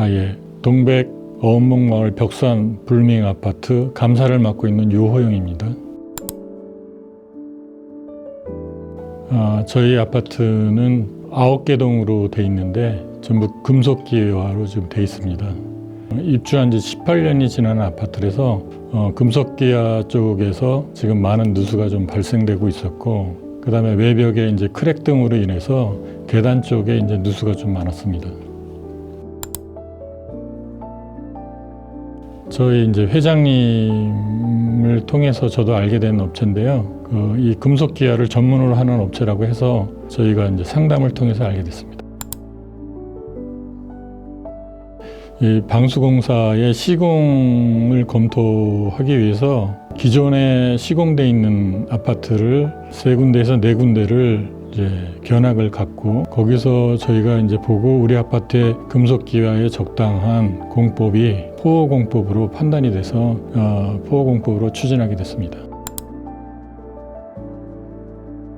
예. 동백 어원목마을 벽산 불밍 아파트 감사를 맡고 있는 유호영입니다. 저희 아파트는 9개 동으로 돼 있는데 전부 금속기와로 지금 돼 있습니다. 입주한 지 18년이 지난 아파트라서 금속기와 쪽에서 지금 많은 누수가 좀 발생되고 있었고, 그 다음에 외벽에 이제 크랙 등으로 인해서 계단 쪽에 이제 누수가 좀 많았습니다. 저희 이제 회장님을 통해서 저도 알게 된 업체인데요. 이 금속기와를 전문으로 하는 업체라고 해서 저희가 이제 상담을 통해서 알게 됐습니다. 이 방수공사의 시공을 검토하기 위해서 기존에 시공돼 있는 아파트를 3군데에서 4군데를 이제 견학을 갖고, 거기서 저희가 이제 보고 우리 아파트의 금속기와에 적당한 공법이 포호공법으로 판단이 돼서 포호공법으로 추진하게 됐습니다.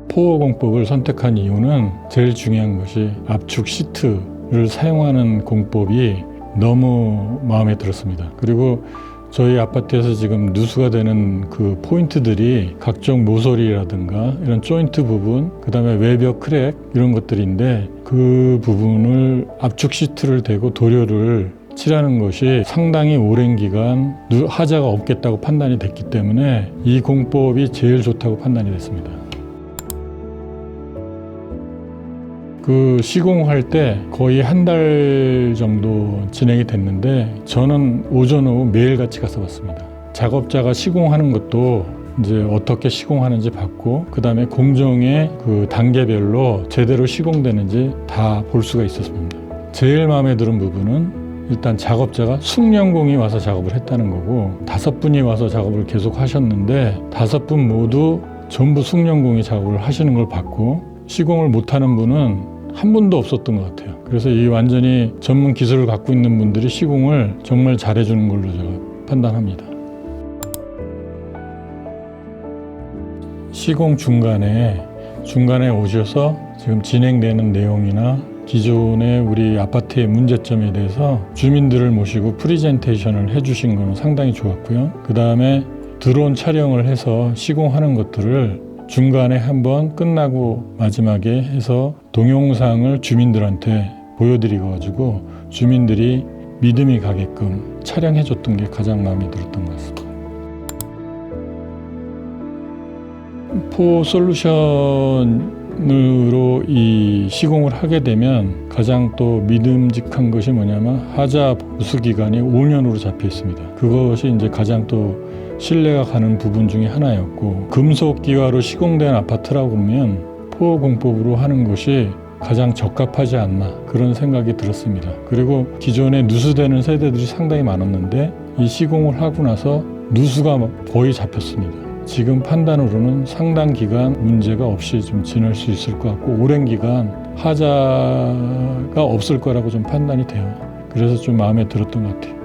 포호공법을 선택한 이유는 제일 중요한 것이 압축 시트를 사용하는 공법이 너무 마음에 들었습니다. 그리고 저희 아파트에서 지금 누수가 되는 그 포인트들이 각종 모서리라든가 이런 조인트 부분, 그 다음에 외벽 크랙 이런 것들인데, 그 부분을 압축 시트를 대고 도료를 칠하는 것이 상당히 오랜 기간 하자가 없겠다고 판단이 됐기 때문에 이 공법이 제일 좋다고 판단이 됐습니다. 그 시공할 때 거의 한 달 정도 진행이 됐는데, 저는 오전 오후 매일같이 가서 봤습니다. 작업자가 시공하는 것도 이제 어떻게 시공하는지 봤고, 그 다음에 공정의 그 단계별로 제대로 시공되는지 다 볼 수가 있었습니다. 제일 마음에 드는 부분은 일단 작업자가 숙련공이 와서 작업을 했다는 거고, 5분이 와서 작업을 계속 하셨는데 5분 모두 전부 숙련공이 작업을 하시는 걸 봤고, 시공을 못하는 분은 한 분도 없었던 것 같아요. 그래서 이 완전히 전문 기술을 갖고 있는 분들이 시공을 정말 잘해주는 걸로 제가 판단합니다. 시공 중간에 오셔서 지금 진행되는 내용이나 기존의 우리 아파트의 문제점에 대해서 주민들을 모시고 프리젠테이션을 해주신 거는 상당히 좋았고요. 그 다음에 드론 촬영을 해서 시공하는 것들을 중간에 한번 끝나고 마지막에 해서 동영상을 주민들한테 보여드리고 주민들이 믿음이 가게끔 촬영해줬던 게 가장 마음에 들었던 것 같습니다. 포솔루션으로 이 시공을 하게 되면 가장 또 믿음직한 것이 뭐냐면 하자 보수 기간이 5년으로 잡혀 있습니다. 그것이 이제 가장 또 신뢰가 가는 부분 중에 하나였고, 금속기와로 시공된 아파트라고 그러면 포호공법으로 하는 것이 가장 적합하지 않나, 그런 생각이 들었습니다. 그리고 기존에 누수되는 세대들이 상당히 많았는데 이 시공을 하고 나서 누수가 거의 잡혔습니다. 지금 판단으로는 상당 기간 문제가 없이 좀 지낼 수 있을 것 같고, 오랜 기간 하자가 없을 거라고 좀 판단이 돼요. 그래서 좀 마음에 들었던 것 같아요.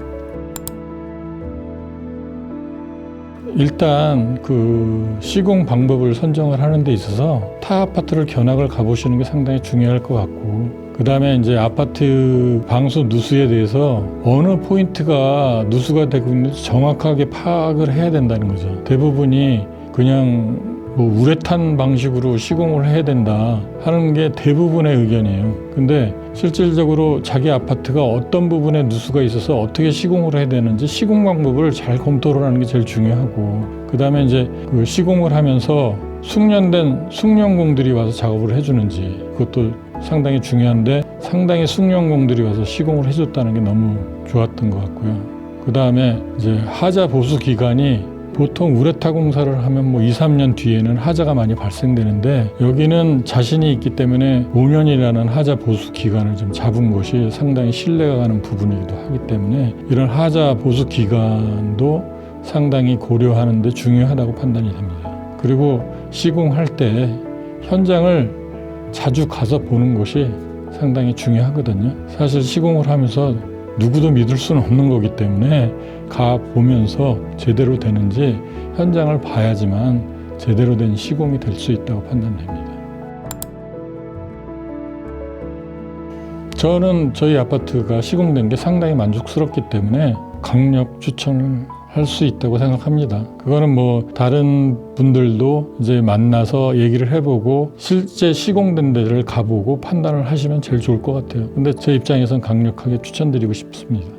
일단 그 시공 방법을 선정을 하는 데 있어서 타 아파트를 견학을 가보시는 게 상당히 중요할 것 같고, 그 다음에 이제 아파트 방수 누수에 대해서 어느 포인트가 누수가 되고 있는지 정확하게 파악을 해야 된다는 거죠. 대부분이 그냥 우레탄 방식으로 시공을 해야 된다 하는 게 대부분의 의견이에요. 근데 실질적으로 자기 아파트가 어떤 부분에 누수가 있어서 어떻게 시공을 해야 되는지 시공 방법을 잘 검토를 하는 게 제일 중요하고, 그 다음에 이제 그 시공을 하면서 숙련된 숙련공들이 와서 작업을 해주는지, 그것도 상당히 중요한데 상당히 숙련공들이 와서 시공을 해줬다는 게 너무 좋았던 것 같고요. 그 다음에 이제 하자 보수 기간이 보통 우레타 공사를 하면 2, 3년 뒤에는 하자가 많이 발생되는데, 여기는 자신이 있기 때문에 5년이라는 하자 보수 기간을 좀 잡은 것이 상당히 신뢰가 가는 부분이기도 하기 때문에 이런 하자 보수 기간도 상당히 고려하는 데 중요하다고 판단이 됩니다. 그리고 시공할 때 현장을 자주 가서 보는 것이 상당히 중요하거든요. 사실 시공을 하면서 누구도 믿을 수는 없는 거기 때문에 가보면서 제대로 되는지 현장을 봐야지만 제대로 된 시공이 될 수 있다고 판단됩니다. 저는 저희 아파트가 시공된 게 상당히 만족스럽기 때문에 강력 추천을 할 수 있다고 생각합니다. 그거는 뭐 다른 분들도 이제 만나서 얘기를 해보고 실제 시공된 데를 가보고 판단을 하시면 제일 좋을 것 같아요. 근데 제 입장에선 강력하게 추천드리고 싶습니다.